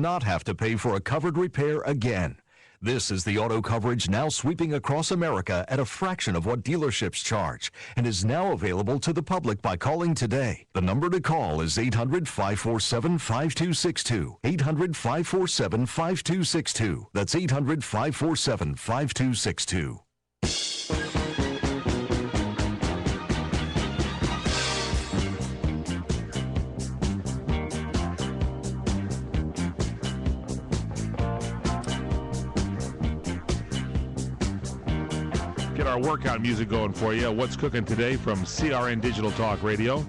not have to pay for a covered repair again. This is the auto coverage now sweeping across America at a fraction of what dealerships charge and is now available to the public by calling today. The number to call is 800-547-5262. 800-547-5262. That's 800-547-5262. Get our workout music going for you. What's cooking today from CRN Digital Talk Radio?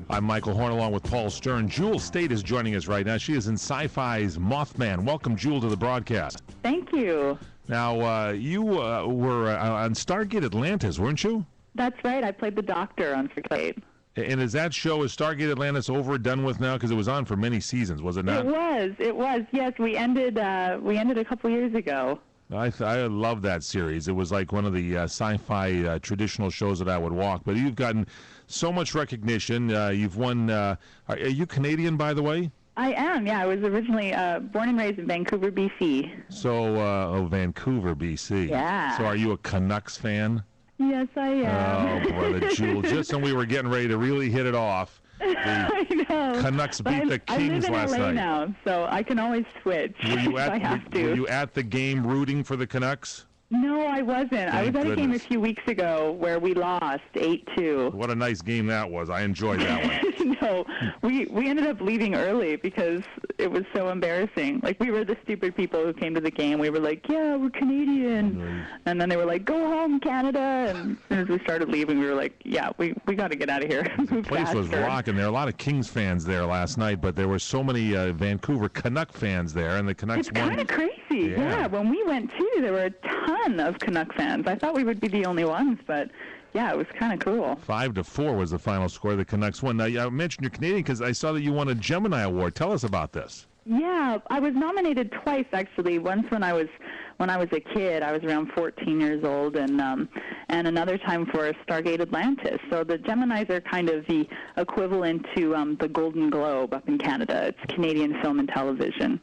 I'm Michael Horn along with Paul Stern. Jewel Staite is joining us right now. She is in SyFy's Mothman. Welcome, Jewel, to the broadcast. Thank you. Now, you were on Stargate Atlantis, weren't you? That's right. I played the Doctor on Staite. And is that show, is Stargate Atlantis over, done with now? Because it was on for many seasons, was it not? It was. Yes, we ended a couple years ago. I love that series. It was like one of the sci-fi traditional shows that I would walk. But you've gotten so much recognition. You've won. Are you Canadian, by the way? I am. Yeah, I was originally born and raised in Vancouver, BC. So, Vancouver, BC. Yeah. So, are you a Canucks fan? Yes, I am. Oh, brother Jewel! Just when we were getting ready to really hit it off. I know. Canucks beat the Kings last night. I live in LA now, so I can always switch if I have to. Were you at the game rooting for the Canucks? No, I wasn't. I was at a game a few weeks ago where we lost 8-2. What a nice game that was. I enjoyed that one. No, we ended up leaving early because it was so embarrassing. Like, we were the stupid people who came to the game. We were like, yeah, we're Canadian. Right. And then they were like, go home, Canada. And as soon as we started leaving, we were like, yeah, we got to get out of here. The place was rocking. There were a lot of Kings fans there last night, but there were so many Vancouver Canuck fans there, and the Canucks won. It's kind of crazy. Yeah, when we went, too, there were a ton of Canuck fans. I thought we would be the only ones, but yeah, it was kind of cool. 5-4 was the final score. The Canucks won. Now, I mentioned you're Canadian because I saw that you won a Gemini Award. Tell us about this. Yeah, I was nominated twice, actually. Once when I was a kid, I was around 14 years old, and another time for Stargate Atlantis. So the Geminis are kind of the equivalent to the Golden Globe up in Canada. It's Canadian film and television.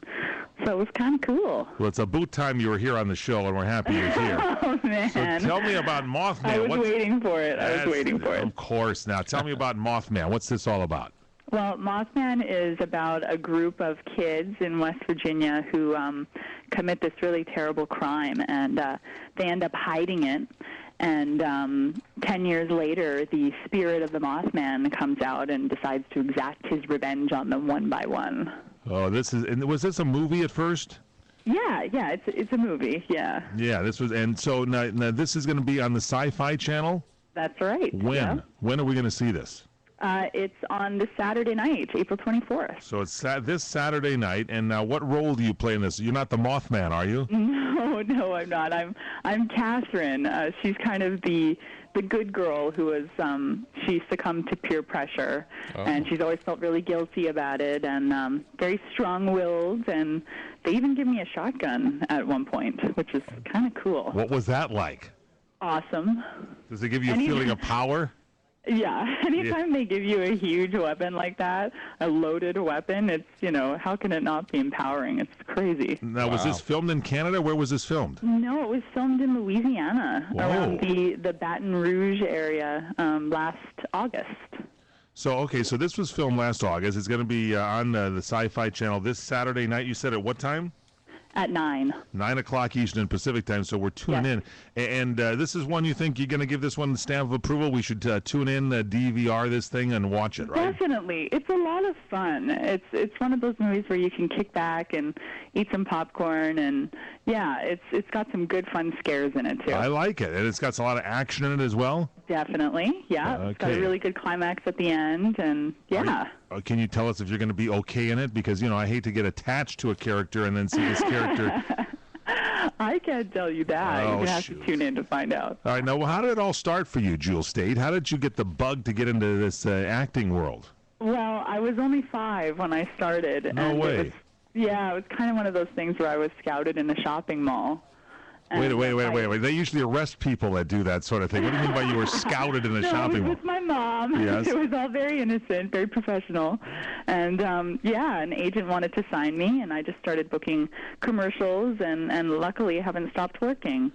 So it was kind of cool. Well, it's about time you were here on the show, and we're happy you're here. Oh, man. So tell me about Mothman. I was waiting for it. Of course. Now, tell me about Mothman. What's this all about? Well, Mothman is about a group of kids in West Virginia who commit this really terrible crime, and they end up hiding it. And 10 years later, the spirit of the Mothman comes out and decides to exact his revenge on them one by one. Oh, was this a movie at first? Yeah, it's a movie, yeah. Yeah, this was, and so now this is going to be on the SyFy channel? That's right. When? Yeah. When are we going to see this? It's on this Saturday night, April 24th. So it's this Saturday night, and now what role do you play in this? You're not the Mothman, are you? No, I'm not. I'm Catherine. She's kind of the good girl who was she succumbed to peer pressure, and she's always felt really guilty about it, and very strong-willed, and they even give me a shotgun at one point, which is kind of cool. What was that like? Awesome. Does it give you a feeling of power? Yeah, anytime they give you a huge weapon like that, a loaded weapon, it's, how can it not be empowering? It's crazy. Now, was this filmed in Canada? Where was this filmed? No, it was filmed in Louisiana, around the Baton Rouge area last August. So this was filmed last August. It's going to be on the SyFy channel this Saturday night. You said at what time? At 9. 9 o'clock Eastern Pacific time, so we're tuning in. And this is one you think you're going to give this one the stamp of approval? We should tune in, DVR this thing, and watch it, right? Definitely. It's a lot of fun. It's one of those movies where you can kick back and eat some popcorn, and it's got some good fun scares in it, too. I like it. And it's got a lot of action in it as well? Definitely, yeah. Okay. It's got a really good climax at the end, and can you tell us if you're going to be okay in it? Because, I hate to get attached to a character and then see this character. I can't tell you that. You're going to have to tune in to find out. All right, now, how did it all start for you, Jewel Staite? How did you get the bug to get into this acting world? Well, I was only 5 when I started. No way. It was kind of one of those things where I was scouted in a shopping mall. Wait. They usually arrest people that do that sort of thing. What do you mean by you were scouted in a shopping mall? It was with my mom. Yes. It was all very innocent, very professional. And, an agent wanted to sign me, and I just started booking commercials, and luckily I haven't stopped working.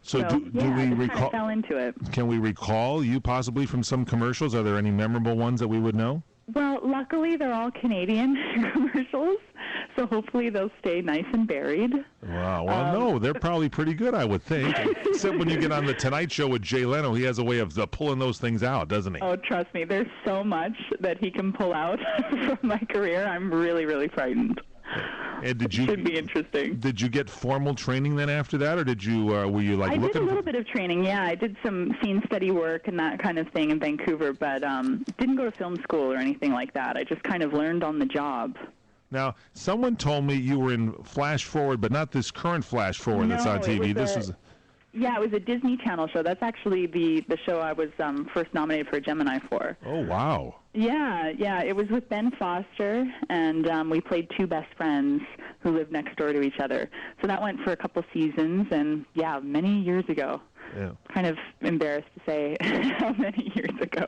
So do we recall? I fell into it. Can we recall you possibly from some commercials? Are there any memorable ones that we would know? Well, luckily they're all Canadian commercials, so hopefully they'll stay nice and buried. Wow. Well, no, they're probably pretty good, I would think. Except when you get on the Tonight Show with Jay Leno, he has a way of pulling those things out, doesn't he? Oh, trust me, there's so much that he can pull out from my career. I'm really, really frightened. And should be interesting. Did you get formal training then after that, or did you were you like looking? I did a little bit of training. Yeah, I did some scene study work and that kind of thing in Vancouver, but didn't go to film school or anything like that. I just kind of learned on the job. Now, someone told me you were in Flash Forward, but not this current Flash Forward that's on TV. Yeah, it was a Disney Channel show. That's actually the show I was first nominated for a Gemini for. Oh, wow. Yeah. It was with Ben Foster, and we played two best friends who lived next door to each other. So that went for a couple seasons, and, many years ago. Yeah. Kind of embarrassed to say how many years ago,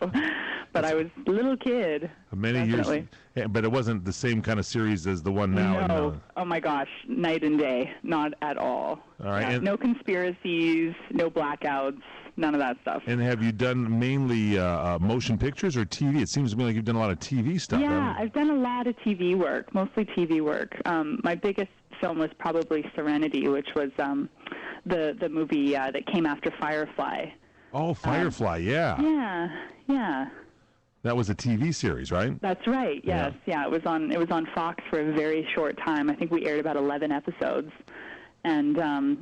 but I was a little kid. Many definitely. Years, yeah, but it wasn't the same kind of series as the one now. No, oh my gosh, night and day, not at all. All right, yeah, no conspiracies, no blackouts, none of that stuff. And have you done mainly motion pictures or TV? It seems to me like you've done a lot of TV stuff. Yeah, I've done a lot of TV work, mostly TV work. My biggest film was probably Serenity, which was the movie that came after Firefly. Oh, Firefly, yeah. Yeah. That was a TV series, right? That's right. Yes. Yeah. It was on Fox for a very short time. I think we aired about 11 episodes. And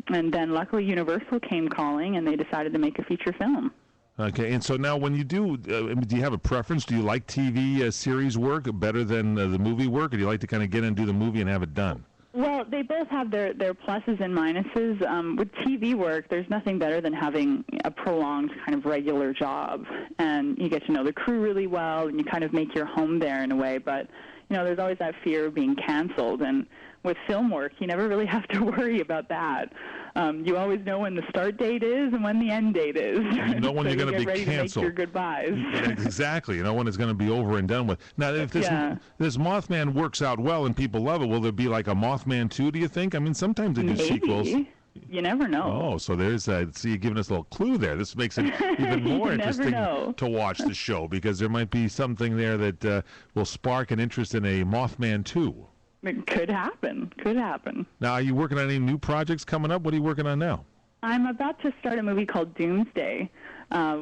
then luckily Universal came calling, and they decided to make a feature film. Okay, and so now when you do you have a preference? Do you like TV series work better than the movie work, or do you like to kind of get in and do the movie and have it done? Well, they both have their pluses and minuses. With TV work, there's nothing better than having a prolonged kind of regular job, and you get to know the crew really well, and you kind of make your home there in a way. But there's always that fear of being canceled, and with film work, you never really have to worry about that. You always know when the start date is and when the end date is. You know when so you're going to be ready canceled. To make your goodbyes. Exactly. You know when it's going to be over and done with. Now, if this Mothman works out well and people love it, will there be like a Mothman 2, do you think? I mean, sometimes they do sequels. You never know. Oh, so there's you're giving us a little clue there. This makes it even more interesting to watch the show, because there might be something there that will spark an interest in a Mothman 2. It could happen. Now, are you working on any new projects coming up? What are you working on now? I'm about to start a movie called Doomsday,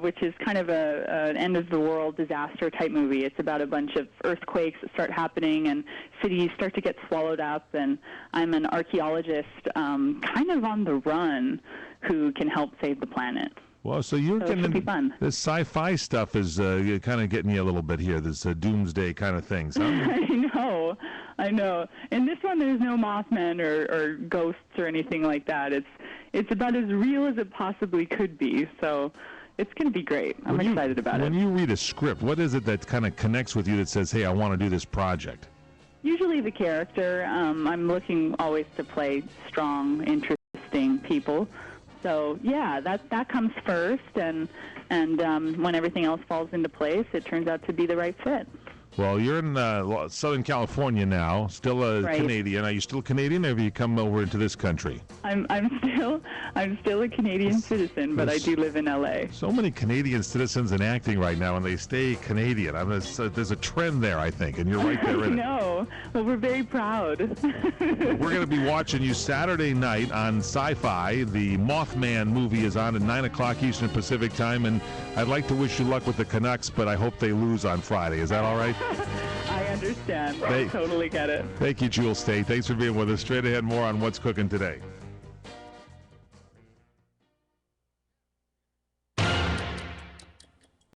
which is kind of an end-of-the-world disaster-type movie. It's about a bunch of earthquakes that start happening and cities start to get swallowed up, and I'm an archaeologist kind of on the run who can help save the planet. Well, so you're getting be fun. This sci-fi stuff is kind of getting you a little bit here, this doomsday kind of things. Huh? I know. In this one, there's no Mothman or ghosts or anything like that. It's about as real as it possibly could be, so it's going to be great. I'm excited about it. When you read a script, what is it that kind of connects with you that says, hey, I want to do this project? Usually the character. I'm looking always to play strong, interesting people. So yeah, that comes first, and when everything else falls into place, it turns out to be the right fit. Well, you're in Southern California now, still a Canadian. Are you still Canadian, or have you come over into this country? I'm still a Canadian citizen, but I do live in LA. So many Canadian citizens in acting right now, and they stay Canadian. There's a trend there, I think, and you're right there in it. No, well, we're very proud. We're going to be watching you Saturday night on SyFy. The Mothman movie is on at 9 o'clock Eastern Pacific time, and I'd like to wish you luck with the Canucks, but I hope they lose on Friday. Is that all right? I understand. I totally get it. Thank you, Jewel Staite. Thanks for being with us. Straight ahead, more on What's Cooking Today.